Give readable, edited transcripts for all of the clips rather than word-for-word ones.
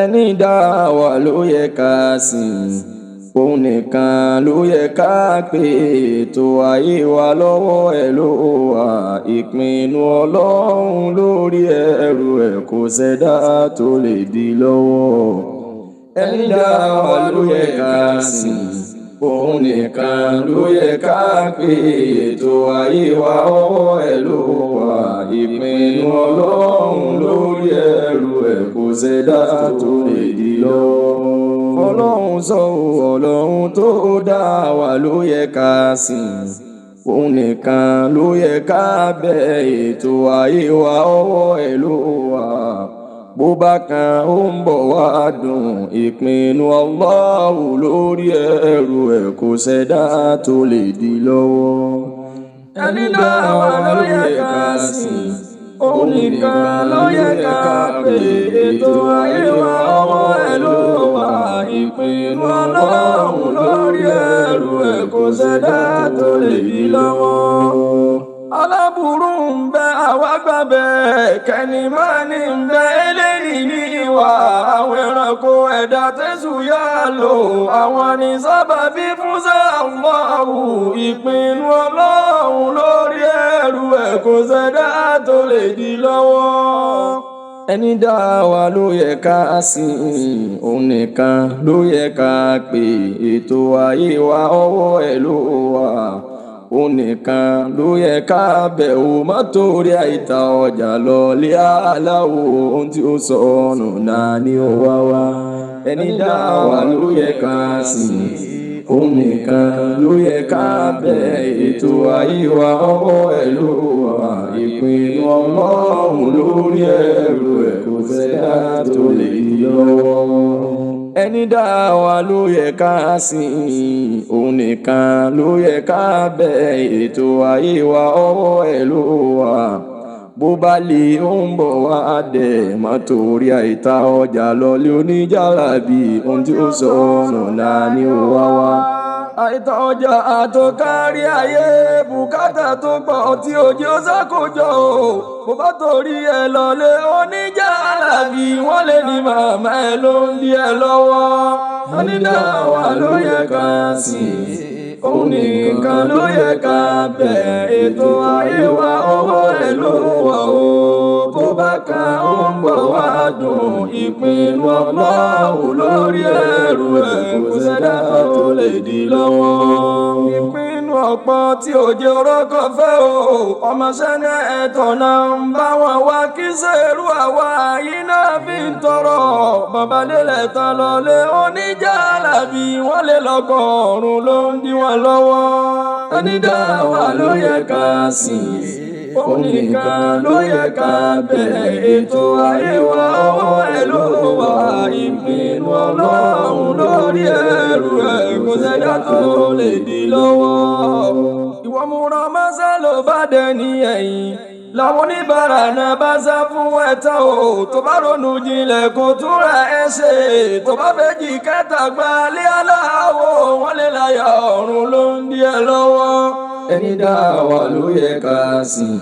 ẹni dá wa ló yẹ ká sìn, òun nìkan ló yẹ ká pè. Ètò ayé wa lọ́wọ́ ẹ̀ ló wà, ìpinnu Ọlọ́run lórí ẹrù ẹ̀ kò sẹ́dá tó lè dí lọ́wọ́. ẹni dá wa ló yẹ ká sìn, òun nìkan ló yẹ ká pè. Ètò ayé wa lọ́wọ́ ẹ̀ ló wà, ìpinnu Ọlọ́run lórí ẹrù ẹ̀ kò sẹ́dá tó lè dí lọ́wọ́. Ọlọ́run sọ Ọlọ́run tó dá wa ló yẹ ká sìn, òun nìkan ló yẹ ká bẹ̀. Ètò ayé wa ọwọ́ ẹ̀ ló wà, bó bá kan ó ń bọ̀ wá dùn. Ìpinnu Allahu lórí ẹrù ẹ̀ kò sẹ́dá tó lè dí lọ́wọ́. ẹni dá wa ló yẹ ká sìn, òun nìkan ló yẹ ká pè. Ètò ayé wa ọwọ́ ẹ̀ ló wà, ìpinnu Ọlọ́run lórí ẹrù ẹ̀ kò sẹ́dá tó lè dí lọ́wọ́. Aláburú ń bẹ àwa gbàbẹ̀, kẹ́ni máa ní ń bẹ eléyìí ní ìwà. Àwọn ẹranko ẹ̀dá tẹ́sù yá lò, àwọn ní sábàbí fún Allahu. Ìpinnu Ọlọ́run lórí ẹrù ẹ̀ kò sẹ́dá tó lè dí lọ́wọ́. ẹni dá wa ló yẹ ká sìn, òun nìkan ló yẹ ká pè. Ètò ayé wa ọwọ́ ẹ̀ ló wà, òun nìkan ló yẹ ká bẹ̀. Ò má torí àìta ọjà lọ lé aláwo, ohun tí ó sọnù náà ni ó wá wá. ẹni dá wa ló yẹ ká sìn, òun nìkan ló yẹ ká bẹ̀. Ètò ayé wa ọwọ́ ẹ̀ ló wà, ìpinnu Ọlọ́run lórí ẹrù ẹ̀ kò sẹ́dá tó lè dí lọ́wọ́. ẹni dá wa ló yẹ ká sìn, òun nìkan ló yẹ ká bẹ̀. Ètò ayé wa ọwọ́ ẹ̀ ló wà, bó bá lè ó ń bọ̀ wá dẹ̀. Má torí àìta ọjà lọlé oníjàlábí, ohun tí ó sọnù náà ni ó wá wá. àìta ọjà tó kárí ayé, bùkátà tó pọ̀ tí òjì ó ṣàkójọ o. bó bá torí ẹ lọlé oníjàlábí, wọ́n lè ní màmá ẹ ló ń dí ẹ lọ́wọ́. ẹni dá wa ló yẹ ká sìn, òun nìkan ló yẹ ká bẹ̀. Ètò ayé wa ọwọ́ ẹ̀ ló wà o, bó bá kan ó ń bọ̀ wá dùn. Ìpinnu Allahu lórí ẹrù ẹ̀ kò sẹ́dá tó lè dí lọ́wọ́. ìpinnu ọ̀pọ̀ tí òjò orókọ̀ fẹ́ o, ọmọọṣẹ́ ní ẹ̀tọ́ náà ń bá wọn wá. Kí sẹ́rù àwa yìí náà fi ń tọrọ, bàbá lélẹ̀ tán lọlé oníjàlábí, wọ́n lè lọ́kọ̀ ọ̀run ló ń dí wọn lọ́wọ́. ẹni dá wa ló yẹ ká sìn, òun nìkan ló yẹ ká bẹ̀. Ètò ayé wa ọwọ́ ẹ̀ ló wà, ìpinnu Ọlọ́run lórí ẹrù ẹ̀ kò sẹ́dá tó lè dí lọ́wọ́. ìwọ múra mọ́sá ló bá dẹ ní ẹ̀yìn, làwọn oníbàárà náà bá sá fún ẹ̀tàn o. tó bá ronú jinlẹ̀ kó túnra ẹ ṣe, tó bá fẹ́ jì kẹta gba lé aláwo, wọ́n lè láyà ọ̀run ló ń dí ẹ lọ́wọ́. ẹni dá wa ló yẹ ká sìn,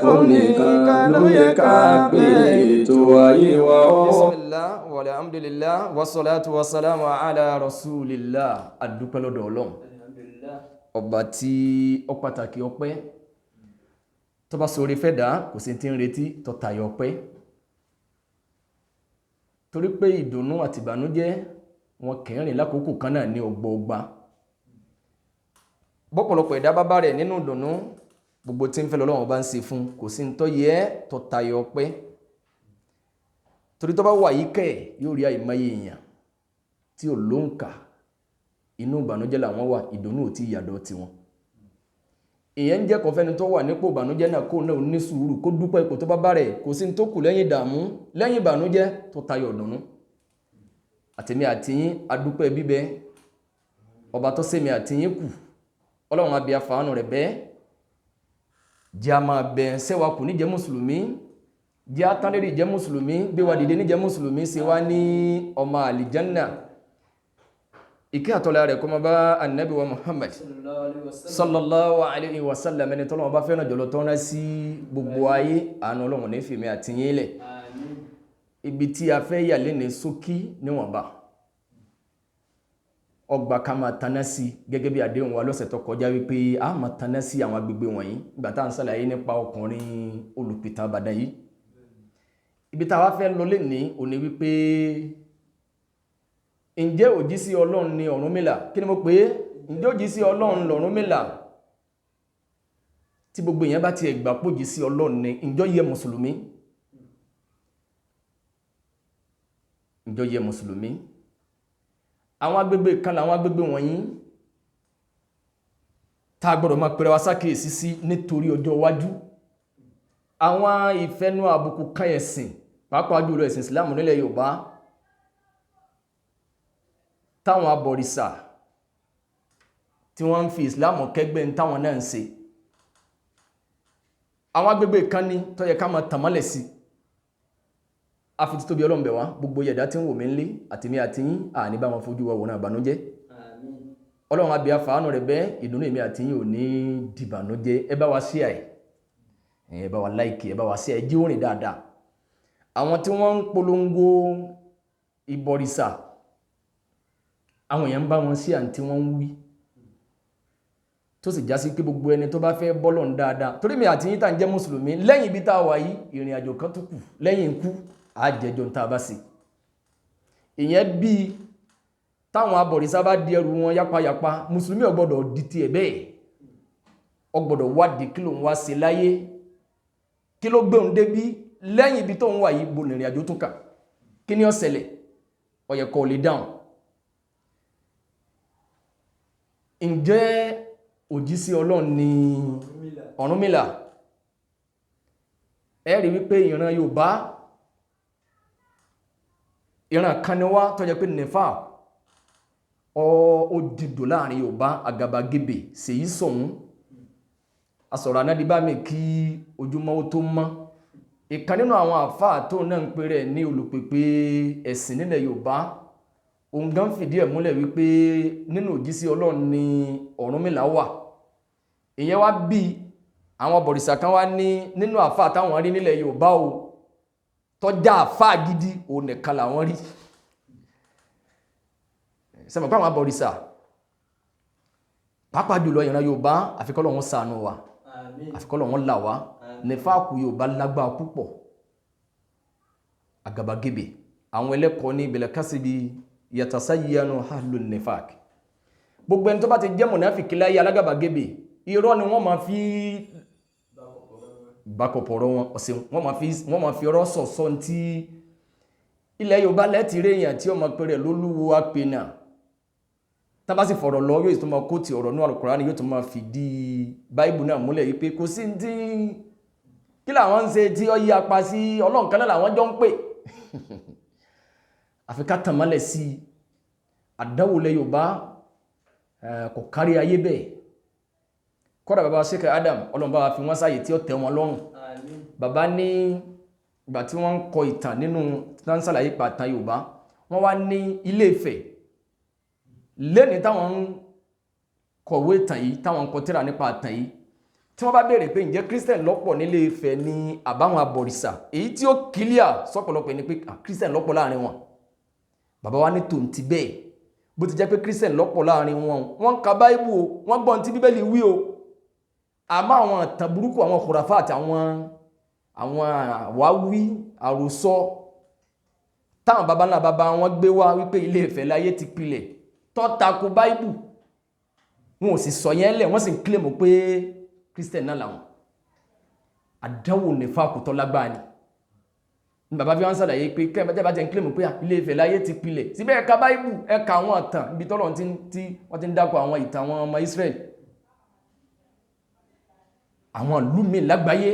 òun nìkan ló yẹ ká pè. Ètò ayé wa Bismillah walhamdulillah wassalatu wassalamu ala rasulillah. Adúpẹ́ lọ́dọ̀ Ọlọ́run, ọba tí ó pàtàkì ọpẹ́. tó bá sórí fẹ́ dá kò sí tí ń retí tó tayọ ọpẹ́, torí pé ìdùnnú àti ìbànújẹ́ wọn kẹrin lákòókò kan náà ní ọgbọọgba. bọ́pọ̀lọpọ̀ ẹ̀dá bá bá rẹ̀ nínú ìdùnnú, gbogbo tí ń fẹ́ lọ́wọ́ bá ń ṣe fún, kò sí tó yẹ tó tayọ ọpẹ́. torí tó bá wà yí kẹ́ yóò rí àìmọye èèyàn tí ò lóǹkà, inú ìbànújẹ́ làwọn wà, ìdùnnú ò tí ìyàdọ̀ tiwọn. èèyàn ń jẹ́ kọfẹ́ni tó wà nípò ìbànújẹ́ náà kó náà ní sùúrù, kó dúpẹ́ ipò tó bá bá rẹ̀, kò sí tó kù lẹ́yìn ìdààmú lẹ́yìn ìbànújẹ́ tó tayọ ìdùnnú. àtèmi àtìyín adúpẹ́ bíbẹ ọba tó sẹ́mi àtìyín kù. Ọlọ́run abẹ́ àfàánù rẹ̀ bẹ́ẹ̀ jẹ́ a máa bẹ̀ sẹ́wà kù ní jẹ́ mùsùlùmí, jẹ́ atánlérí jẹ́ mùsùlùmí, gbé wa dìde ní jẹ́ mùsùlùmí, ṣe wá ní ọmọ àlìjánà. ìkẹ́ àtọ́lá rẹ̀ kó máa bá annabi wa Muhammad sallallahu alaihi wasallam, ẹni tọ́lọ́wọ́ bá fẹ́ràn jọlọ tọ́rọ sí gbogbo ayé. àánú Ọlọ́run ní fèmí àti yín lẹ̀. ibi tí a fẹ́ yà lé ní ṣókí níwọ̀nba ọgbà ká máa taná sí gẹ́gẹ́ bí àdéhùn wa lọ́sẹ̀ tó kọjá wípé a máa taná sí àwọn agbègbè wọ̀nyí nígbà tá à ń ṣàlàyé nípa ọkùnrin olùpìtàn Ìbàdàn yìí ibi tá a wá fẹ́ lọ lé ní òní wípé ǹjẹ́ òjíṣẹ́ Ọlọ́run ni Ọ̀rúnmìlà kí ni mo pè é ǹjẹ́ òjíṣẹ́ Ọlọ́run l'Ọ̀rúnmìlà tí gbogbo èèyàn bá ti ẹ̀gbà pójíṣẹ́ Ọlọ́run ni ǹjọ́ yẹ mùsùlùmí ǹjọ́ yẹ mùsùlùmí àwọn agbègbè kan làwọn agbègbè wọ̀nyí tá a gbọ́dọ̀ máa pèrè wa sákèésí sí nítorí ọjọ́ iwájú àwọn ìfẹ́nú àbùkù kan ẹ̀sìn pàápàá jùlọ ẹ̀sìn Ìsìlámù nílẹ̀ Yorùbá táwọn abọ̀rìṣà tí wọ́n ń fi Ìsìlámù kẹ́gbẹ́ táwọn náà ń ṣe àwọn agbègbè kan ní tó yẹ ká máa tàmálẹ̀ sí àfi tí tóbi Ọlọ́run bẹ̀ wá gbogbo yẹ̀dá tí ń wò mí ń lé àtìmí àti yín àní bá wọn fojú wa wòrán ìbànújẹ́ Ọlọ́run abẹ́ àfàánù rẹ̀ bẹ́ ìdùnnú èmi àti yín ò ní dìbànújẹ́ ẹ bá wa share ẹ bá wa like ẹ bá wa share ẹ jí orin dáadáa àwọn tí wọ́n ń polongo ìbọ̀rìṣà àwọn èèyàn ń bá wọn share àǹtí wọ́n ń wí tó sì já sí pé gbogbo ẹni tó bá fẹ́ bọ́lọ̀ ń dáadáa torí mi àti yín tá ń jẹ́ mùsùlùmí lẹ́yìn ibi tá a wà yìí ìrìn àjò kan tó kù lẹ́yìn ikú àjẹjọ tá a bá sí ìyẹn bí táwọn abọ̀rìṣà bá di ẹrù wọn yápayàpá mùsùlùmí ò gbọ́dọ̀ di tiẹ̀ bẹ́ẹ̀ ó gbọ́dọ̀ wádìí kí ló ń wá ṣe láyé kí ló gbé òun débí lẹ́yìn ibi tó ń wà yìí bo ìrìn àjò tún kà kí ni ó ṣẹlẹ̀ ó yẹ kó lè dáhùn ǹjẹ́ òjíṣẹ́ Ọlọ́run ni Ọ̀rúnmìlà ẹ rí wípé ìran Yorùbá ìran kan ni wá tó jẹ́ pé nẹ́fà ó dìdò láàrin Yorùbá àgàbàgebè sèyí sọ̀hún asọ̀rọ̀ anádìbá mi kí ojúmọ́ ó tó mọ́ ìkan nínú àwọn àfáà tó náà ń pè rẹ̀ ní olùpèpè ẹ̀sìn nílẹ̀ Yorùbá òun gan fìdí ẹ̀ múlẹ̀ wípé nínú òjíṣẹ́ Ọlọ́run ni Ọ̀rúnmìlà wà ìyẹn wá bí àwọn bọ̀rìṣà kan wá ní nínú àfáà táwọn rí nílẹ̀ Yorùbá o tọ́já àfáà gidi òun nìkan làwọn rí sẹ́mọ̀ pé àwọn bọ̀rìṣà pàápàá jùlọ ìran Yorùbá àfikọ́ lọ́wọ́n ṣàánú wa àfikọ́ lọ́wọ́n là wá nẹ́fàkù Yorùbá lágbára púpọ̀ àgàbàgebè àwọn ẹlẹ́kọ̀ọ́ ní ìbẹ̀lẹ̀ kásìbí yatasayyanu ahlun nifaq gbogbo ẹni tó bá ti jẹ́ mùnáfìkí láyé alágàbàgebè irọ́ ni wọ́n máa fi bákọ̀pọ̀rọ̀ wọn ọ̀sẹ̀ wọ́n máa fi ọ̀rọ̀ sọ̀sọ́ tí ilẹ̀ Yorùbá lẹ́tì rí èèyàn tí ó máa pẹ̀rẹ̀ lólúwo apẹ̀nà tá bá sì fọ̀rọ̀ lọ yóò tó máa kó ti ọ̀rọ̀ ní Al-Qur'ani yóò tó máa fìdí báìbù náà múlẹ̀ wípé kò sí tí kí làwọn ń ṣe tí ó yí apá sí Ọlọ́run kan náà làwọn jọ ń pè àfi ká tàn mọ́lẹ̀ sí àdánwò lẹ̀ Yorùbá kò kárí ayé bẹ́ẹ̀ kọ́dà bàbá Sheikh Adam Ọlọ́run bá fi wọ́n sáyè tí ó tẹ́ wọn lọ́rùn bàbá ní ìgbà tí wọ́n ń kọ ìtàn nínú tánsàlàyé pàtàkì Yorùbá wọ́n wá ní Ilé Ifẹ̀ lẹ́ni táwọn ń kọ̀wé ìtàn yìí táwọn ń kọ tírà nípa ìtàn yìí tí wọ́n bá béèrè pé ǹjẹ́ Christian lọ́pọ̀ nílé Ifẹ̀ ní àbáwọn abọ̀rìṣà èyí tí ó kílíà sọ́pọ̀lọpọ̀ ní pé Christian lọ́pọ̀ láàrin wọn bàbá wa ní tòun ti bẹ́ẹ̀ bó ti jẹ́ pé Christian lọ́pọ̀ láàrin wọn wọ́n ka báíbù o wọ́n gbọ́n tí Bíbélì wí o àmọ́ àwọn ìtàn burúkú àwọn kùràfà àti àwọn àwáwí àròsọ táwọn baba ńlá baba wọn gbé wá wípé Ilé Ifẹ̀ láyé ti pilẹ̀ tó tako báíbù wọn ò sì sọ yẹn lẹ̀ wọ́n sì ń kílèmù pé Christian náà làwọn àdánwò nífà kò tọ́ lágbára ni bàbá bí wọ́n ṣàlàyé pé kẹ́ẹ̀mẹ́tẹ́ bá jẹ́ ń kílèmù pé Ilé Ifẹ̀ láyé ti pilẹ̀ síbẹ̀ ẹ̀ka báíbù ẹ̀ka àwọn ìtàn ibi tọ́lọ̀ tí wọ́n ti ń dákọ̀ àwọn ìtàn àwọn ọmọ Israel àwọn ìlú mi lágbàáyé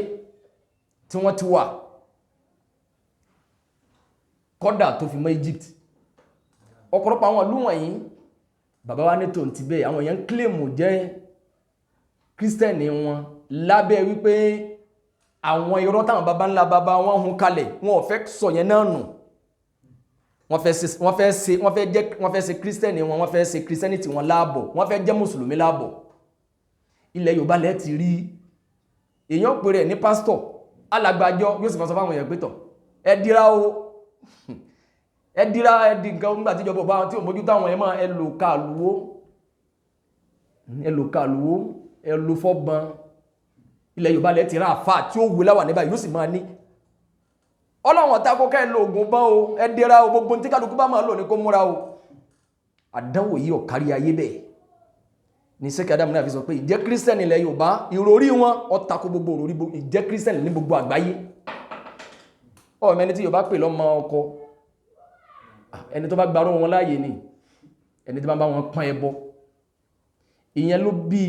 tí wọ́n ti wà kọ́dà tó fi mọ́ Egypt ọ̀pọ̀lọpọ̀ àwọn ìlú wọ̀nyí bàbá wa ní tòun ti bẹ́ẹ̀ àwọn èèyàn ń kílèmù jẹ́ kírísítẹ́nì wọn lábẹ́ wípé àwọn irọ́ táwọn baba ńlá baba wọn hun kalẹ̀ wọn ò fẹ́ sọ yẹn náà nù wọ́n fẹ́ ṣe kírísítẹ́nì wọn wọ́n fẹ́ ṣe kírísítẹ́nìtì wọn láàbọ̀ wọ́n fẹ́ jẹ́ mùsùlùmí láàbọ̀ ilẹ̀ Yorùbá lẹ́ ti rí èèyàn pèrè ní pásítọ̀ alàgbàjọ yóò sì fọ́ sọ fáwọn èèyàn pé tọ̀ ẹ dira o ẹdíra ẹdí nǹkan nígbà tí ìjọba tí ò mójútó àwọn ẹmọ́ ẹlòkàlùwó ẹlòfọ́gbọ́n ilẹ̀ Yorùbá lẹ́ ti rán àfà tí ó wù láwà níbà yóò sì máa ní Ọlọ́run ta kókẹ́ ẹlò ògùn bọ́n o ẹdíra o gbogbo tí kálukú bá máa lò ní kó múra o àdánwò yìí ọ̀kárí ayé bẹ́ẹ̀ ní sẹ́kẹ̀ Ádámù náà fi sọ pé ìjẹ́ kírísítẹ́nì ilẹ̀ Yorùbá ìròrí wọn ọ̀tako gbogbo òròrí ìjẹ́ kírísítẹ́nì ní gbogbo àgbáyé ọ̀mẹ́ni tí Yorùbá pè lọ́mọ ọkọ ẹni tó bá gbarú wọn láàyè ni ẹni tí bá wọn pọ́n ẹbọ ìyẹn ló bí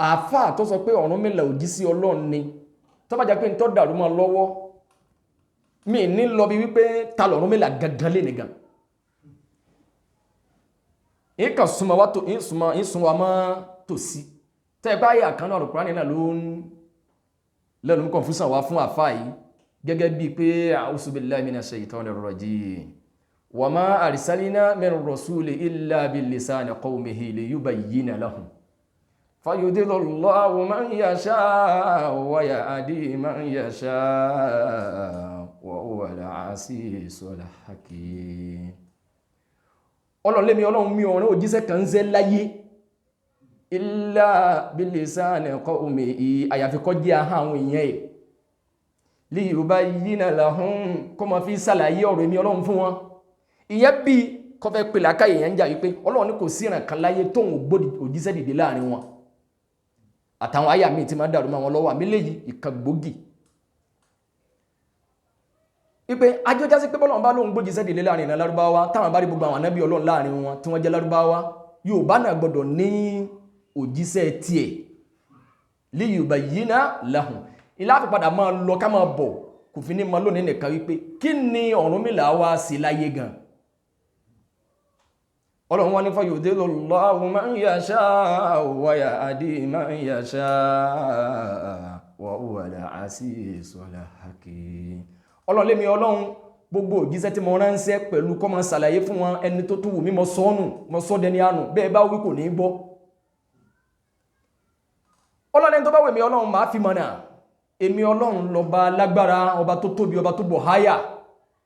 àáfàá tó sọ pé Ọ̀rúnmìlà òjíṣẹ́ Ọlọ́run ni tó bá jẹ́ pé ń tọ́ dàrú mọ́ lọ́wọ́ mi ní lọ bí wípé ta l'Ọ̀rúnmìlà gangan lé nìgan ìkà súnmọ́ wá tó ìsúnwà mọ́ tòsí tẹ́ bá yà kan náà Al-Qur'ani náà ló ń lẹ́nu confusion wá fún àáfàá yìí gẹ́gẹ́ bí pé a'udhu billahi minash shaitanir rajim wa ma arsalna min rasuli illa bilisani qawmihi liyubayyina lahum fayudillu Allahu man yasha wa yahdi man yasha wa huwal azizul hakim ọlọ́lẹ́mi ọlọ́run mi ọ̀rán òjíṣẹ́ kan zẹ́ láyé illa bilisani qawmihi àyàfi kó jẹ́ ahọ́n àwọn èèyàn ẹ̀ liyubayyina lahum kó ma fi ṣàlàyé ọ̀rọ̀ èmi ọlọ́run fún wọn ìyẹn bí kọfẹ́ pè lákàyè yẹn ń jà wípé ọlọ́run ní kò sí ìràn kan láyé tóun gbódì òjíṣẹ́ dìde láàrin wọn àtàwọn àyà míì tí máa dàrú mọ́ wọn lọ́wọ́ àmì léyìí ìkan gbòógì wípé ajọ́já sí pé bọ́lọ́run bá lóun gbójíṣẹ́ dìde láàrin ìran lárúbáwá táwọn bá rí gbogbo àwọn ànábì ọlọ́run láàrin wọn tí wọ́n jẹ́ lárúbáwá Yorùbá náà gbọ́dọ̀ ní òjíṣẹ́ tiẹ̀ liyubayyina lahum ilá fi padà máa lọ ká máa bọ̀ kò fi ní mọ́ lónìí nìkan wípé kí ni Ọ̀rúnmìlà wá sí láyé gan ọlọ́run wá ní fayudillu Allahu man yasha wa yahdi man yasha wa huwal azizul hakim ọlọ́run lémi ọlọ́run gbogbo òjíṣẹ́ tí mo ránṣẹ́ pẹ̀lú kó máa ṣàlàyé fún wọn ẹni tó tún wù mí mọ́ sọ́dẹni àánú bẹ́ẹ̀ bá wí kò ní gbọ́ ọlọ́run tó bá wèmí ọlọ́run máa fi mọ̀nà èmi ọlọ́run lọba lágbára ọba tó tóbi ọba tó bọ̀ háyà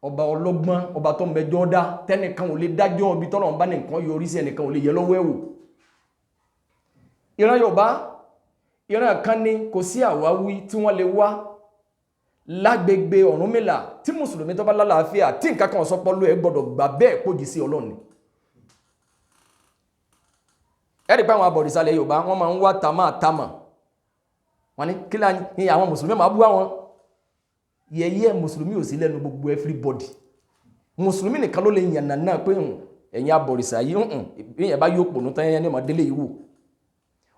ọba ọlọ́gbọ́n ọba tó mẹjọ dá tẹ́nìkan ò lè dájọ́ ibi tọ́lọ́run bá nìkan yọrí sí ẹnìkan ò lè yẹ lọ́wọ́ ẹ̀wò ìran Yorùbá ìran kan ní kò sí àwáwí tí wọ́n lè wá lágbègbè Ọ̀rúnmìlà tí mùsùlùmí tó bá lálàáfíà tí nǹkan kan sọ pọ́lú ẹ gbọ́dọ̀ gbà bẹ́ẹ̀ pójì sí Ọlọ́run ni ẹ̀rí pé àwọn abọ̀rìṣàlẹ̀ Yorùbá wọ́n máa ń wá tamá wọ́n ní kí ní àwọn mùsùlùmí máa bú àwọn yẹ̀yẹ́ mùsùlùmí ò sí lẹ́nu gbogbo everybody mùsùlùmí nìkan ló lè yànnà náà pé ẹ̀yin abọ̀rìṣà yìí ìyẹn bá yóò pònú tán ní ọmọ délé ìwò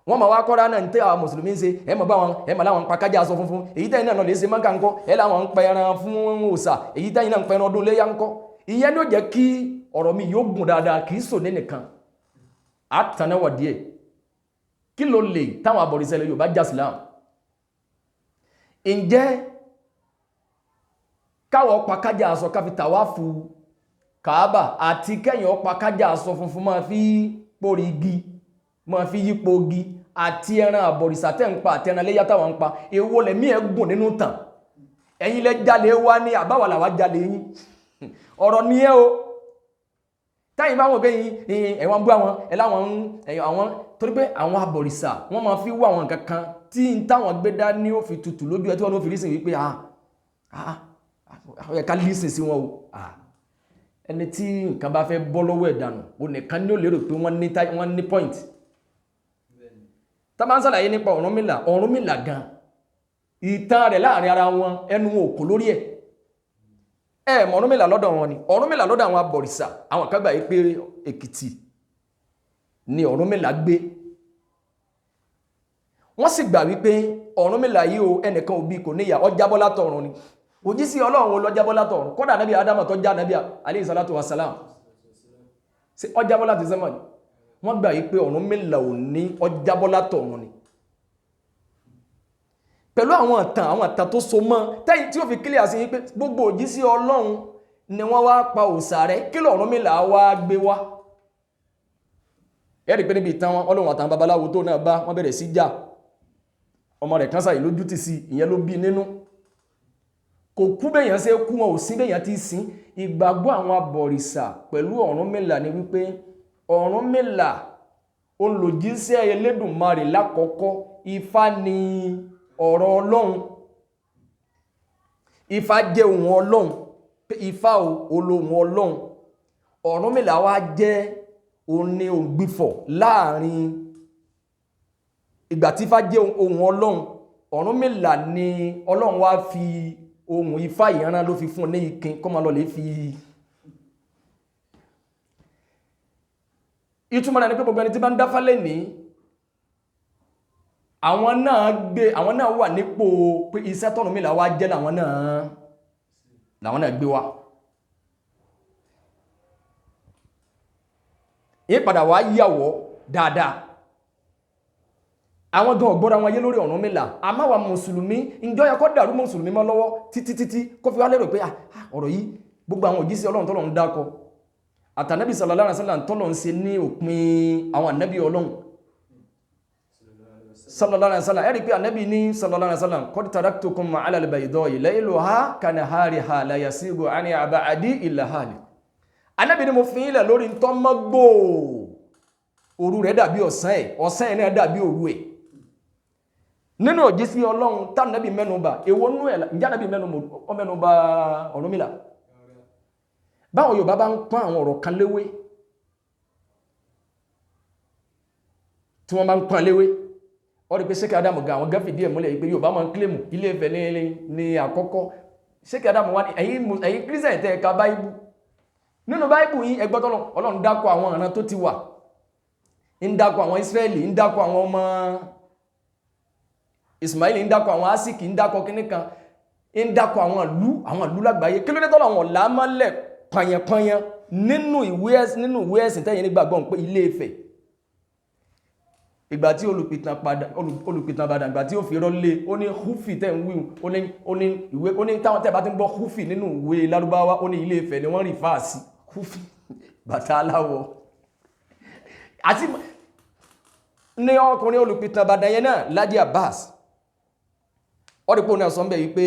wọ́n máa wá kọ́ra náà ní tẹ́ àwọn mùsùlùmí ń ṣe ẹ máa bá wọn ẹ máa láwọn ń pa kájà aṣọ funfun èyí tẹ́yìn náà lè ṣe mọ́kà ńkọ́ ẹ láwọn ń pa ẹran fún òòṣà èyí tẹ́yìn náà ń pa ẹran ọdún léyà ńkọ́ ìyẹn ló jẹ́ kí ọ̀rọ̀ mi yóò gùn dáadáa kì í sò ní nìkan àtànáwọ̀ díẹ̀ kí ló lè táwọn abọ̀rìṣà Yorùbá jà Islam ǹjẹ́ káwọ̀ pa kájà aṣọ káfi tàwáfù Káàbà àti kẹ́yìn ọpa kájà aṣọ funfun máa fi pórí igi máa fi yípo igi àti ẹran àbọ̀rìṣà tẹ́ ń pa àti ẹran léyà táwọn ń pa èwo lẹ̀mí ẹ̀ gùn nínú tàn ẹ̀yin lẹ jalè wá ní àbáwàlà wá jalè yín ọ̀rọ̀ ni ẹ́ o táyìn bá wọn pé ẹ̀wọ̀n bú àwọn ẹ̀láwọn àwọn torí pé àwọn àbọ̀rìṣà wọ́n máa fi wá àwọn kankan tí ń táwọn gbé dá ní ó fi tutù lójú ẹ tí wọ́n fi rí sí wípé ẹ̀ka lísìn sí wọn o ẹni tí nǹkan bá fẹ́ bọ́ lọ́wọ́ ẹ̀dànù o nìkan ní ó lérò pé wọ́n ní point tá bá ń sàlàyé nípa Ọ̀rúnmìlà gan ìtàn rẹ̀ láàrin ara wọn ẹnu òkò lórí ẹ̀ mọ̀ Ọ̀rúnmìlà lọ́dọ̀ wọn ni Ọ̀rúnmìlà lọ́dọ̀ àwọn abọ̀rìṣà àwọn kan gbà yí pé Èkìtì ni Ọ̀rúnmìlà gbé wọ́n sì gbà wípé Ọ̀rúnmìlà yìí o ẹnìkan òbí kò níyà ó jábọ́ látọ̀run ni òjíṣẹ́ Ọlọ́run ló jábọ́ látọ̀run kódà nábì Ádámù tó já nábì alayhi salatu wassalam sí ó jábọ́ láti sánmọ̀ ni wọ́n gbà wípé Ọ̀rúnmìlà ò ní ó jábọ́ látọ̀run ni pẹ̀lú àwọn ìtàn tó so mọ́ tẹ́yìn tí ó fi kílẹ̀ sí pé gbogbo òjíṣẹ́ Ọlọ́run ni wọ́n wá pa òòṣà rẹ̀ kí l'Ọ̀rúnmìlà wá gbé wá ẹ̀rí pé níbi ìtàn wọn Ọlọ́run àtàwọn babaláwo tó náà bá wọ́n bẹ̀rẹ̀ sí jà ọmọ rẹ̀ kan sáyé lójú tì sí ìyẹn ló bí nínú kò kú bẹ́yàn ṣe kú wọn ò sí bẹ́yàn ti sin. Ìgbàgbọ́ àwọn abọ̀rìṣà pẹ̀lú Ọ̀rúnmìlà ni wípé Ọ̀rúnmìlà olùjíṣẹ́ Elédùmarè lákọ̀ọ́kọ́. Ifá ni ọ̀rọ̀ Ọlọ́run, Ifá jẹ́ ohun Ọlọ́run, Ifá olóhun Ọlọ́run. Ọ̀rúnmìlà wá jẹ́ oní ògbìfọ̀ láàrin ìgbà tí Ifá jẹ́ ohun Ọlọ́run. Ọ̀rúnmìlà ni Ọlọ́run wá fi ohun Ifá ìran ló fi fún ní ikin kó máa lọ lè fi. Ìtumọ̀ rẹ̀ ni pé gbogbo ẹni tí bá ń dáfá lẹ́ni àwọn náà wà nípò pé iṣẹ́ t'Ọ̀rúnmìlà wá jẹ́ làwọn náà gbé wá. Ìpadà wá yàwó dáadáa. Àwọn gan ọ̀gbọ́ra wọn yé lórí Ọ̀rúnmìlà. Àmọ́ àwa mùsùlùmí ìjọ yẹ kó dàrú mùsùlùmí mọ́ lọ́wọ́ títí kó fi wá lérò pé ọ̀rọ̀ yìí gbogbo àwọn òjíṣẹ́ Ọlọ́run tọ́lọ́run dákọ àtànábì sallallahu alaihi wasallam tọ́lọ́run ṣe ní òpin àwọn ànábì Ọlọ́run sallallahu alaihi wasallam. Ẹ̀rí pé ànábì ní sallallahu alaihi wasallam qad taraktukum ala al-bayda'i layluha kanahariha la yasigu anha ba'di illa halik. Ànábì ní mo fi ilẹ̀ lórí ntọ́ mọ́gbò òru rẹ̀ dàbí ọ̀sán ẹ̀ náà dàbí òru ẹ̀. Nínú òjíṣẹ́ Ọlọ́run tànábì mẹ́nubà èwo nú ẹ̀ ǹjẹ́ ànábì mẹ́nubà Ọ̀rúnmìlà. Báwọn Yorùbá bá ń pọ́n àwọn ọ̀rọ̀ kan léwé tí wọ́n bá ń pọ́n léwé ó rí pé Sheikh Adamu ga àwọn gáfì díẹ̀ múlẹ̀ pé Yorùbá máa ń kílèmù Ilé Ifẹ̀ ní àkọ́kọ́. Sheikh Adamu wá ní ẹ̀yin Christian tẹ́ ka Báíbù. Nínú Báíbù yìí ẹgbọ́ tọ́lọ̀ Ọlọ́run dákọ̀ àwọn ọ̀ràn tó ti wà, ń dákọ̀ àwọn Ísírẹ́lì, ń dákọ̀ àwọn ọmọ Ismaili, ń dákọ̀ àwọn Asiki, ń dákọ̀ kíníkan, ń dákọ̀ àwọn ìlú lágbàáyé. Kí ló dé tọ́lọ̀ wọn lámọ́lẹ̀ pàyànpàyàn nínú ìwé ẹ̀sìn tẹ́yìn nígbàgbọ́ pé Ilé Ifẹ̀. Ìgbà tí olùpìtàn padà ìgbà tí ó fi rọ́lé ó ní húfì tẹ́ ń wíwù ó ní táwọn tẹ́ bá ti ń gbọ́ húfì nínú ìwé Lárúbáwá ó ní Ilé Ifẹ̀ ni wọ́n rí fáàsì húfì bàtà aláwọ̀. Àti ní ọkùnrin olùpìtàn padà yẹn náà Lájí Abbas ọdípò náà sọ ń bẹ̀ wípé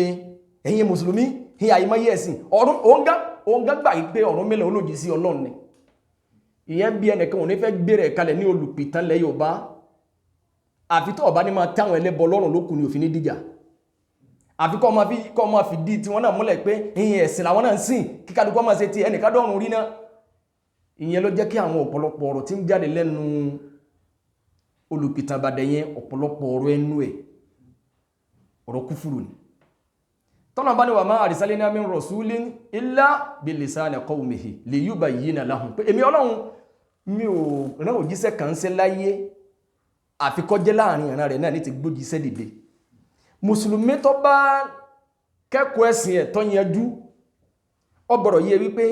ẹ̀yin mùsùlùmí ìyà ìmọ̀yé ẹ̀sìn òun gán gbà wípé Ọ̀rúnmìlà olójíṣẹ́ Ọlọ́run ni. Ìyẹn bí ẹnìkan ò ní fẹ́ gbé rẹ̀ kalẹ̀ ní olùpìtàn lẹ́ Yorùbá àfi tó ọba ní máa táwọn ẹlẹ́bọ lọ́rùn lókùn ní òfin ní díjà. Àfi kọ́ máa fi dí tí wọ́n náà múlẹ̀ pé ìyẹn ẹ̀sìn làwọn náà ń sìn kíkàdùkọ́ máa ṣe ti ẹnìkan dọ́rùn rí náà. Ìyẹn ló jẹ́ kí àwọn ọ̀pọ̀lọpọ̀ ọ̀rọ̀ tí ń jáde lẹ́nu olùpìtàn bàdẹ̀ yẹn ọ̀pọ̀lọpọ̀ ọ̀rọ̀ ẹnu ẹ̀ ọ̀rọ̀ kúfùrù ni. Tọ́nà bá ní wa ma arsalna min rasulin illa bilisani qawmihi liyubayyina lahum pé èmi Ọlọ́run mi ò rán òjíṣẹ́ kan ṣe láyé àfi kó jẹ́ láàrin ìran rẹ̀ náà ní ti gbójíṣẹ́ dìde. Mùsùlùmí tó bá kẹ́kọ̀ọ́ ẹ̀sìn ẹ̀ tó yanjú ó gbọ́dọ̀ yé wípé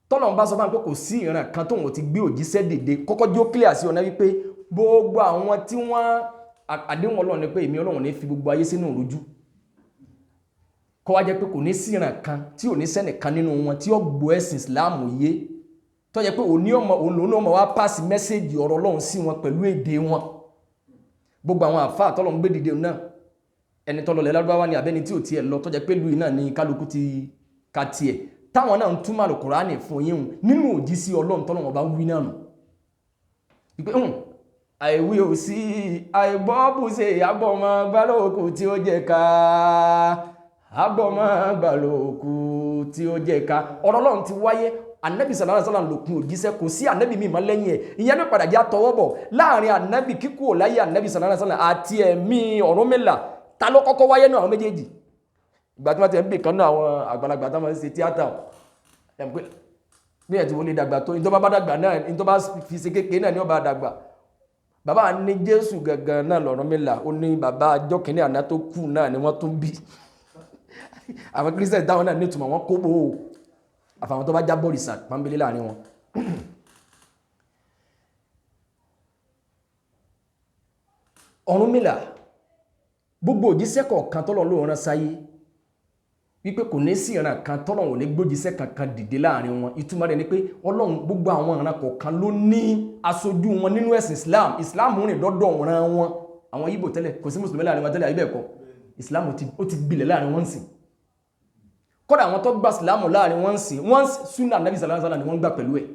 tọ́nà bá sọ bá ń pé kò sí ìran kan tó wọ́n ti gbé òjíṣẹ́ dìde kọ́kọ́ jó clear sí ọ̀nà wípé gbogbo àwọn tí wọ́n àdéhùn Ọlọ́run ni pé èmi Ọlọ́run ní fi gbogbo ayé sínú ìrújú. Kọ́ wá jẹ́ pé kò ní sí ìran kan tí ò ní sẹ́nìkan nínú wọn tí ó gbọ́ ẹ̀sìn Islam yé tó jẹ́ pé òun lòun wá pàṣẹ mẹ́sẹ̀jì ọ̀rọ̀ Ọlọ́run sí wọn pẹ̀lú èdè wọn. Gbogbo àwọn àfáà tọ́lọ́run gbé dìde náà ẹni tọ́lọ́lẹ̀ Lárúbáwá ni àbẹ́ni tí ò tiẹ̀ lọ tó jẹ́ pé lùí náà ni kálukú ti ka tiẹ̀ táwọn náà ń túmọ̀ Al-Kùránì fún yín nínú òjíṣẹ́ Ọlọ́run tọ́lọ́run bá wí náà nù. Ìpé àìwí ò sí àìbọ́bù ṣe àgbọ̀mọ̀ gbálòkù tí ó jẹ́ ká àgbọ̀mọ̀ gbálòkù tí ó jẹ́ ká. Ọ̀rọ̀ Ọlọ́run ti wáyé Ànábì sallallahu alaihi wasallam lòkun òjíṣẹ́ kò sí ànábì mímọ́ lẹ́yìn ẹ̀. Ìyẹn ló padà já tọwọ́ bọ̀ láàrin ànábì kíkú ò láyé Ànábì sallallahu alaihi wasallam àti ẹ̀mí Ọ̀rúnmìlà ta ló kọ́kọ́ wáyé náà àwọn méjèèjì. Ìgbà tí wọ́n ti ń bè kan náà àwọn àgbàlagbà tó máa ń ṣe tíátà ní ẹ̀ tí wọ́n lè dàgbà tó ìjọba bá dàgbà náà ìjọba fi ṣe kékeré náà ní ọba dàgbà. Bàbá ní Jésù gangan náà l'Ọ̀rúnmìlà ó ní bàbá ọjọ́ kìíní àná tó kù náà ni wọ́n tún bí. Àwọn Kírísítẹ̀nì táwọn náà ní ìtumọ̀ wọn kó bò ó àfàwọn tó bá já bọ̀rìṣà pàmbélé láàrin wọn. Ọ̀rúnmìlà gbogbo òjíṣẹ́ kọ̀ọ̀kan tọ́lọ̀ ló rán sáyé wípé kò ní sí ìran kan tọ́lọ̀ ò ní gbójíṣẹ́ kankan dìde láàrin wọn. Ìtumọ̀ rẹ̀ ni pé Ọlọ́run gbogbo àwọn ìran kọ̀ọ̀kan ló ní aṣojú wọn nínú ẹ̀sìn Islam rìn dọ́dọ̀ ọ̀ràn wọn. Àwọn Ìgbò tẹ́lẹ̀ kò sí mùsùlùmí láàrin wọn tẹ́lẹ̀ àbí bẹ́ẹ̀ kọ́ Islam ó ti gbilẹ̀ láàrin wọn sìn kódà àwọn tó gba ìsìlámù láàrin wọ́n súnà Ànábì sallallahu alaihi wasallam ni wọ́n gbà pẹ̀lú ẹ̀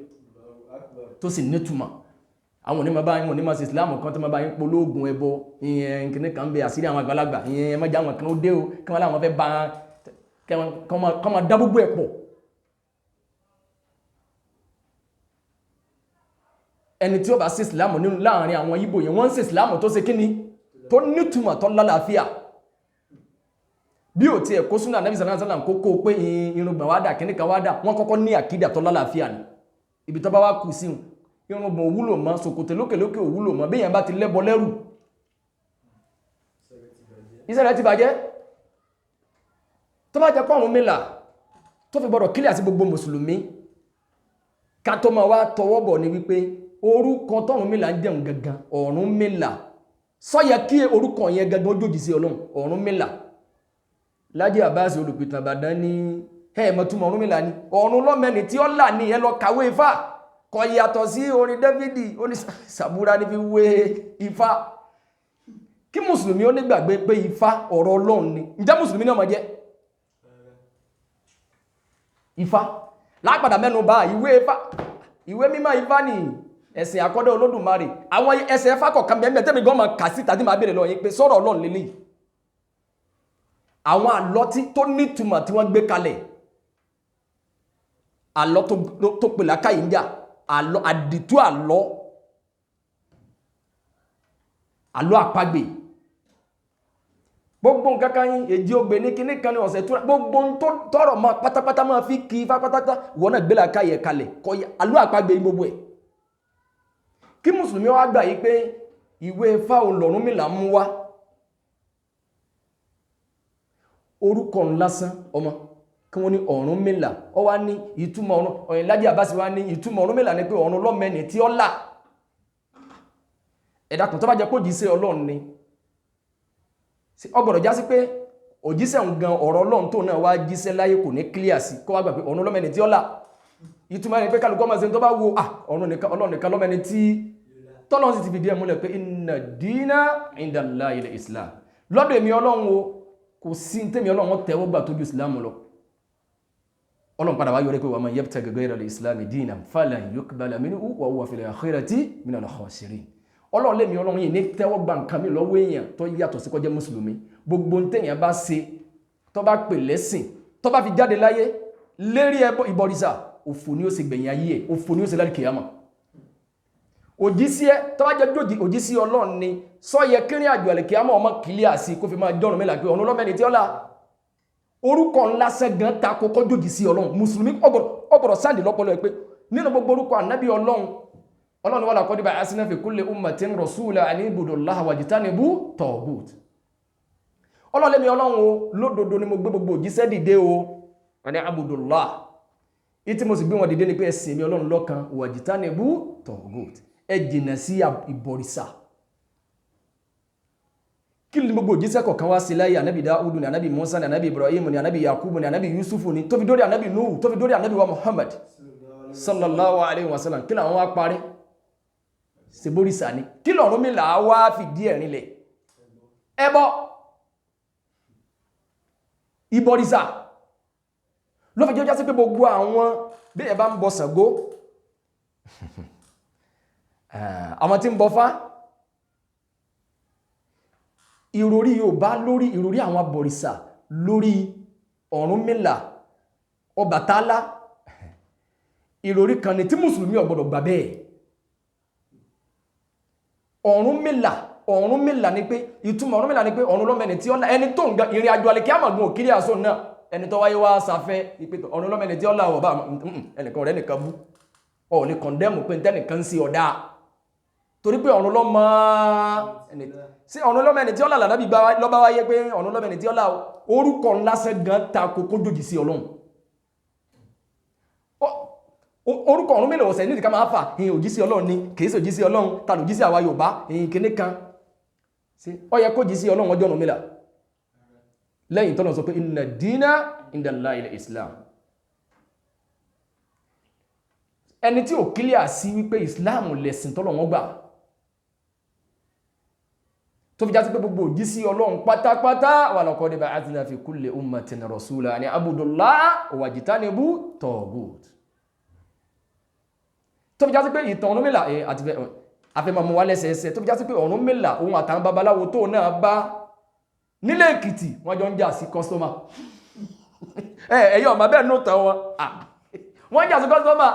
tó sì nítumọ̀. Àwọn onímọ̀ bá yín onímọ̀ sí ìsìlámù kan tó máa bá yín polóògùn ẹbọ ìyẹn kìnnì kan bẹ àṣírí àwọn àgbàlagbà ìyẹn mọ́jà àwọn kan ó dé o kí wọ́n láwọn fẹ́ bá kọ́ máa dá gbogbo ẹ̀ pọ̀. Ẹni tí ó bá sí ìsìlámù nínú láàrin àwọn Ìgbò yẹn wọ́n ń sí ìsìlámù tó ṣe kíni tó nítumọ̀ tó lálàáfíà. Bí ò ti ẹ̀kọ́ súnà Ànábì sallallahu alaihi wasallam kókó pé irùngbọ̀n wádà kìnnì kan wádà wọ́n kọ́kọ́ ní àkídà tó lálàáfíà ni. Ibi tó bá wá kù sí irùngbọ̀n òwúlò mọ́ ṣòkòtò lókèlókè òwúlò mọ́ bí èèyàn bá ti lẹ́bọ lẹ́rù iṣẹ́ rẹ̀ ti bàjẹ́. Tó bá jẹ́ pé Ọ̀rúnmìlà tó fi gbọ́dọ̀ kílẹ̀ àti gbogbo mùsùlùmí ká tó máa wá tọwọ́ bọ̀ ní wípé orúkọ t'Ọ̀rúnmìlà ń jẹun gangan Ọ̀rúnmìlà sọ yẹ kí orúkọ yẹn gangan ojójì sí Ọlọ́run Ọ̀rúnmìlà. Lájẹ́ Àbáàsì olùpìtàn Ìbàdàn ní ẹ̀ẹ̀mọ̀túnmọ̀ Ọ̀rúnmìlà ní ọ̀run lọ́mẹni tí ó là ní ẹ lọ kàwé Ifá kò yàtọ̀ sí orin Dáfídì ó ní sàbúrà ní fi wé Ifá. Kí mùsùlùmí ó nígbàgbé pé Ifá ọ̀rọ̀ Ọlọ́run ni ǹjẹ́ mùsùlùmí náà máa jẹ́ Ifá lápadà mẹ́nu bà ìwé Ifá ìwé mímọ́ Ifá ni ẹ̀sìn àkọ́dẹ́ Olódùmarè àwọn ẹsẹ̀ Ifá kọ̀ọ̀kan bẹ́ẹ̀ tẹ́mi gan máa kà sí tàbí máa béèrè lọ yín pé sọ̀rọ̀ Ọlọ́run lélẹ́yìí. Àwọn àlọ́ tó nítumọ̀ tí wọ́n gbé kalẹ̀ àlọ́ tó pè lákàyè ń jà àlọ́ àdìtú àlọ́ àpagbè gbogbo nǹkan kan yín èjì ògbè ní kíní kan ní ọ̀sẹ̀ tó gbogbo tó tọrọ máa pátápátá máa fi kí Ifá pátápátá wọ́n náà gbé lákàyè kalẹ̀ kọ àlọ́ àpagbè gbogbo ẹ̀. Kí mùsùlùmí wá gbà yí pé ìwé Ifá Ọ̀rúnmìlà mú wá orúkọ lásán ọmọ kí wọ́n ní Ọ̀rúnmìlà ọ wá ní ìtumọ̀ Lájẹ́ Àbáàsì wá ní ìtumọ̀ Ọ̀rúnmìlà ní pé ọ̀run lọ́mẹni tí ó là. Ẹ̀dàkùn tó bá jẹ́ pé òjíṣẹ́ Ọlọ́run ni ọgbọ̀dọ̀ já sí pé òjíṣẹ́ ń gan ọ̀rọ̀ Ọlọ́run tó náà wá jíṣẹ́ láyé kò ní clear sí kó wá gbà pé ọ̀run lọ́mẹni tí ó là. Ìtumọ̀ ni pé kálukọ́ máa ṣe tó bá wo Ọlọ́run nìkan lọ́mẹni tí tọ́lọ́run sì ti fìdí ẹ̀ múlẹ̀ pé inna dina inda Allahi al-Islam lọ́dọ̀ èmi Ọlọ́run o kò sí tẹ́mi Ọlọ́run tẹ́wọ́ gbà tójú ìsìlámù lọ. Ọlọ́run padà wá yọrí pé wa man yabtaghi ghayra al-islami dinan falan yuqbala minhu wa huwa fil akhirati minal khasirin. Ọlọ́run lèmi Ọlọ́run yìí ní tẹ́wọ́ gbà nǹkan mi lọ́wọ́ èèyàn tó yàtọ̀ sí kó jẹ́ mùsùlùmí. Gbogbo ntẹ́yìn bá ṣe tó bá pè lẹ́sìn tó bá fi jáde láyé lérí ẹbọ ìbọ̀rìṣà òfò ni ó ṣe gbẹ̀yìn ayé ẹ̀ òfò ni ó ṣe láti kìyàmà. Òjíṣẹ́ tó bá jẹ́ òjíṣẹ́ Ọlọ́run ni sọ yẹ kírin àjò àlìkìyàmà ọmọ kìlíà sí kó fi máa jọ́rùn mẹ́lá pé ọ̀run lọ́mẹni tí ó là. Orúkọ ńlá sẹ́gàn ta kókó jòjì sí Ọlọ́run mùsùlùmí ọgbọ̀rọ̀ sáàdì lọ́pọ̀lọ́ ẹ̀ pé nínú gbogbo orúkọ ànábì Ọlọ́run wà laqad ba'athna fi kulli ummatin rasulan an i'budu Allaha wajtanibu taghut. Ọlọ́run lẹ́mi Ọlọ́run o lódodo ni mo gbé gbogbo òjíṣẹ́ dìde o an i'budu Allah ìtí mo sì gbé wọn dìde ni pé ẹ̀sìn mi Ọlọ́run lọ́kan wajtanibu taghut ẹ jìnà sí ìbọ̀rìṣà. Kí ni gbogbo òjíṣẹ́ kọ̀ọ̀kan wá sí láyé ànábì Dáúdù ni ànábì Mùsá ni ànábì Ibrahim ni ànábì Yakubu ni ànábì Yusufu ni tó fi dórí ànábì Nuhu tó fi dórí ànábì wa Muhammad sallallahu alaihi wasallam kí làwọn wá parí ṣe bórìṣà ni kí l'Ọ̀rúnmìlà wá fìdí ẹ̀ rinlẹ̀ ẹbọ ìbọ̀rìṣà ló fi jẹ́ sí pé gbogbo àwọn bí ẹ bá ń bọ Ṣàngó àwọn tí ń bọ Fá ìròrí Yorùbá lórí ìròrí àwọn abọ̀rìṣà lórí Ọ̀rúnmìlà Ọbàtálá ìròrí kan ni tí mùsùlùmí ò gbọdọ̀ gbà bẹ́ẹ̀. Ọ̀rúnmìlà ni pé ìtumọ̀ Ọ̀rúnmìlà ni pé ọ̀run lọ́mẹni tí ó là ẹni tó ń ga ìrìn àjò àlìkíyàmà gun òkìrí àṣọ náà ẹni tó wáyé wá sáfẹ́ ìpètò ọ̀run lọ́mẹni tí ó là ọ̀bá ẹnìkan rẹ̀ nìkan bú ọ̀ lè kọ̀ndẹ́mù pé tẹ́nìkan sí ọ̀dá torí pé ọ̀run lọ́mọ sí ọ̀run lọ́mẹni tí ó là lànàbí lọ́bá wáyé pé ọ̀run lọ́mẹni tí ó là orúkọ ńlá sẹ́gàn ta kókó jòjì sí Ọlọ́run. Orúkọ Ọ̀rúnmìlà ọ̀sẹ̀ ní ìdíkà máa fà ìhìn òjíṣẹ́ Ọlọ́run ni kìí sí òjíṣẹ́ Ọlọ́run tàbí òjíṣẹ́ àwa Yorùbá ìhìn kìíní kan sí ó yẹ kó jíṣẹ́ Ọlọ́run ọjọ́ Ọ̀rúnmìlà lẹ́yìn tọ́lọ̀ sọ pé inna dina inda Allahi al-Islam. Ẹni tí ò kílíà sí wípé Islam lẹ̀sìn tọ́lọ̀ wọn gbà tó fi já sí pé gbogbo òjíṣẹ́ Ọlọ́run pátápátá wa laqad ba'athna fi kulli ummatin rasula ani abudullaha wajtanibu taghut. Tó fi já sí pé ìtàn Ọ̀rúnmìlà àti afẹ́mọ̀ mú wá lẹ́sẹẹsẹ tó fi já sí pé Ọ̀rúnmìlà òun àtàwọn babaláwo tó náà bá nílé Èkìtì wọ́n jọ ń jà sí kọ́sọ́mà ẹ̀yọ́ ọ̀mà bẹ́ẹ̀ nóòtà wọ́n jà sí kọ́sọ́mà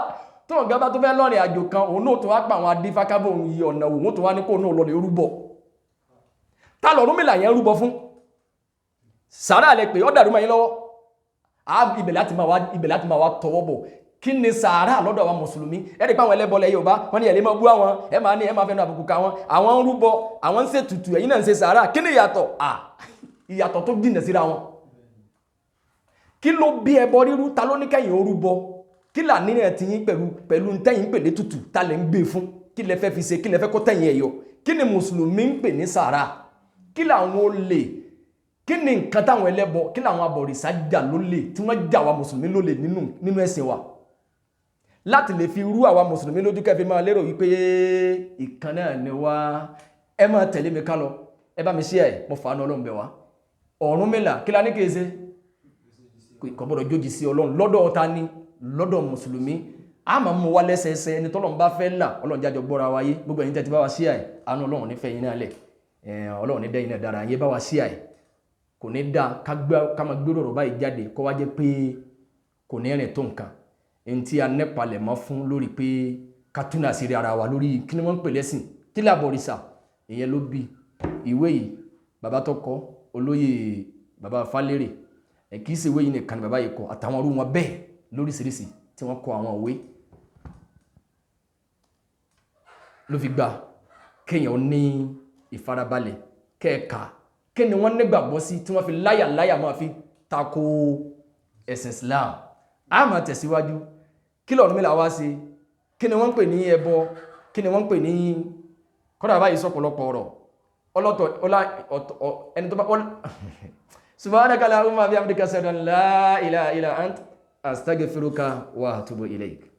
tó ń gẹ́bá tó fẹ́ lọ́rin àjò kan òun náà tó wá pa àwọn adífákábò òun yí ọ̀nà òun tó wá ní kó náà lọ lè rúbọ ta l'Ọ̀rúnmìlà yẹn rúbọ fún sàárà lẹ pé ó dàrú mọ́ yín lọ́wọ́ ibẹ̀ láti máa wá tọwọ́ bọ̀ kí ni sàárà lọ́dọ̀ àwọn mùsùlùmí ẹ̀rí pàwọn ẹlẹ́bọlẹ̀ Yorùbá wọ́n ní ẹ̀lẹ́ máa bú àwọn ẹ máa ní ẹ máa fẹ́nu àbùkù ká àwọn ń rúbọ àwọn ń ṣètùtù ẹ̀yin náà ń ṣe sàárà kí ni ìyàtọ̀ ìyàtọ̀ tó jìnà síra wọn kí ló bí ẹbọ rírú ta ló ní kẹ́yìn orúbọ kí là nínú ẹ̀tì yín pẹ̀lú tẹ́yìn pèlé tutù ta lè ń gbé fún kí lẹ fẹ́ fi ṣe kí lẹ fẹ́ kó tẹ́yìn ẹ̀yọ kí ni mùsùlùmí ń pè ní sàárà kí làwọn olè kí ni nǹkan táwọn ẹlẹ́bọ kí làwọn abọ̀rìṣà jà lólè tí wọ́n jà wa mùsùlùmí lólè nínú ẹ̀sìn wa láti lè fi rú àwa mùsùlùmí lójú kẹfì máa lérò wípé ìkan náà ni wá ẹ máa tẹ̀lé mi ká lọ ẹ bá mi ṣe ẹ̀ mo fàánù Ọlọ́run bẹ̀ wá Ọ̀rúnmìlà kí la ní kéèsè kò gbọ́dọ̀ jójì sí Ọlọ́run lọ́dọ̀ ọ̀tá ní lọ́dọ̀ mùsùlùmí a máa mú wá lẹ́sẹẹsẹ ẹni tọ́lọ́run bá fẹ́ là Ọlọ́run jájọ gbọ́ra wáyé gbogbo ẹ̀yin tẹ́ ti bá wa ṣí ẹ̀ àánú Ọlọ́run ní fẹ́ yín náà lẹ̀ Ọlọ́run ní dẹ́yìn náà dára yé bá wa ṣí ẹ̀ kò ní dá ká máa gbérò ọ̀rọ̀ báyìí jáde kó wá jẹ́ pé kò ní rìn tó nǹkan ẹni tí a nẹ́palẹ̀ mọ́ fún lórí pé ká túnà sí ara wa lórí kí ni wọ́n ń pè lẹ́sìn kí lè àbọ̀rìṣà ìyẹn ló bí ìwé yìí bàbá tó kọ olóyè bàbá Fálérè kìí ṣe ìwé yìí nìkan ni bàbá yìí kọ àtàwọn orú wọn bẹ́ẹ̀ lóríṣiríṣi tí wọ́n kọ àwọn òwe ló fi gbà kéèyàn ní ìfarabalẹ̀ kẹ́ẹ̀ka kí ni wọ́n nígbàgbọ́ sí tí wọ́n fi láyà máa fi tako ẹ̀sìn Islam a máa tẹ̀síwájú kí l'Ọ̀rúnmìlà wá sí kí ni wọ́n ń pè ní ẹbọ kí ni wọ́n ń pè ní kọ́dà báyìí sọ́pọ̀lọpọ̀ ọ̀rọ̀ ẹni tó bá subhanaka Allahumma bihamdika ashhadu an la ilaha illa anta astaghfiruka wa atubu ilayk.